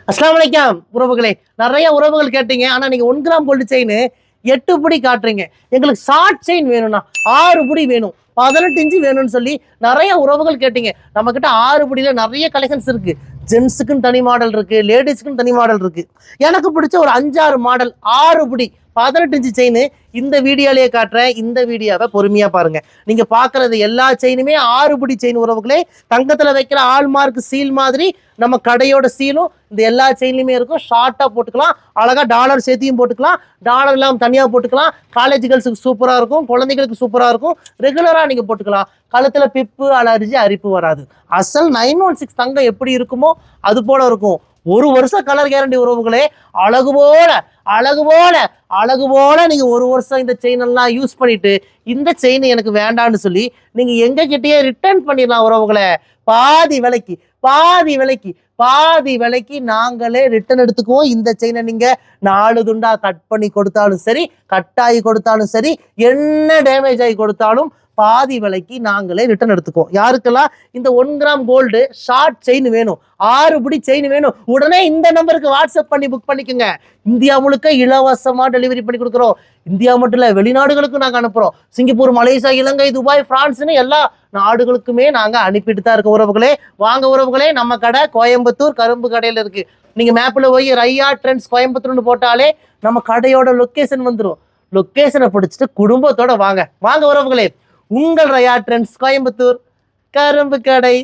அஸ்ஸலாமு அலைக்கும் உறவுகளே. நிறைய உறவுகள் கேட்டீங்க. ஆனா நீங்க 1 கிராம் கோல்டு செயின் 8 புடி காட்டுறீங்க. எங்களுக்கு ஷார்ட் செயின் வேணும்னா 6 புடி வேணும், 18 இன்ச்சு வேணும்னு சொல்லி நிறைய உறவுகள் கேட்டீங்க. நம்ம கிட்ட 6 புடியில நிறைய கலெக்ஷன்ஸ் இருக்கு. ஜென்ஸுக்குன்னு தனி மாடல் இருக்கு, லேடிஸ்க்குன்னு தனி மாடல் இருக்கு. எனக்கு பிடிச்ச ஒரு 5-6 மாடல் 6 புடி 18 இன்ச்சு செயின் இந்த வீடியோலயே காட்டுறேன். இந்த வீடியோவை பொறுமையா பாருங்க. நீங்க பாக்குறது எல்லா செயினுமே 6 புடி செயின் உறவுகளே. தங்கத்துல வைக்கிற ஆல்மார்க் சீல் மாதிரி நம்ம கடையோட சீலும் இந்த எல்லா செயின்லயுமே இருக்கும். ஷார்ட்டா போட்டுக்கலாம், அழகா டாலர் சேர்த்தியும் போட்டுக்கலாம், டாலர் எல்லாம் தனியா போட்டுக்கலாம். காலேஜ் கேர்ள்ஸுக்கு சூப்பரா இருக்கும், குழந்தைகளுக்கு சூப்பரா இருக்கும். ரெகுலரா நீங்க போட்டுக்கலாம். கழுத்துல பிப்பு அலர்ஜி அரிப்பு வராது. அசல் 916 தங்கம் எப்படி இருக்குமோ அது போல இருக்கும். 1 வருஷம் கலர் கேரண்டி உறவுகளே. அழகு போல அழகு போல அழகு போல நீங்க 1 வருஷம் இந்த செயின் எல்லாம் யூஸ் பண்ணிட்டு இந்த செயின் எனக்கு வேண்டான்னு சொல்லி நீங்க எங்க கிட்டயே ரிட்டர்ன் பண்ணிடலாம் உறவுகளே. பாதி விலைக்கு பாதி விலைக்கு பாதி விலைக்கு நாங்களே ரிட்டர்ன் எடுத்துக்குவோம். இந்த செயினை நீங்க 4 துண்டா கட் பண்ணி கொடுத்தாலும் சரி, கட் ஆகி கொடுத்தாலும் சரி, என்ன டேமேஜ் ஆகி கொடுத்தாலும் பாதி விலைக்கு நாங்களே ரிட்டர்ன் எடுத்துக்குவோம். யாருக்கெல்லாம் இந்த 1 கிராம் கோல்டு ஷார்ட் செயின் வேணும், 6 புடி செயின் வேணும், உடனே இந்த நம்பருக்கு வாட்ஸ்அப் பண்ணி புக் பண்ணிக்கோங்க. இந்தியா முழுக்க இலவசமா டெலிவரி பண்ணி கொடுக்குறோம். இந்தியா மட்டும் இல்ல, வெளிநாடுகளுக்கும் நாங்க அனுப்புறோம். சிங்கப்பூர், மலேசியா, இலங்கை, துபாய், பிரான்ஸ்னு எல்லா நாடுகளுக்குமே நாங்க அனுப்பிட்டு தான் இருக்க உறவுகளே. வாங்க உறவுகளே, நம்ம கடை கோயம்புத்தூர் கரும்பு கடையில இருக்கு. நீங்க மேப்ல போய் ரையா ட்ரெண்ட்ஸ் கோயம்புத்தூர்னு போட்டாலே நம்ம கடையோட லொக்கேஷன் வந்துடும். லொக்கேஷனை பிடிச்சிட்டு குடும்பத்தோட வாங்க. வாங்க உறவுகளே, உங்கள் ரையா ட்ரெண்ட்ஸ் கோயம்புத்தூர் கரும்பு கடை.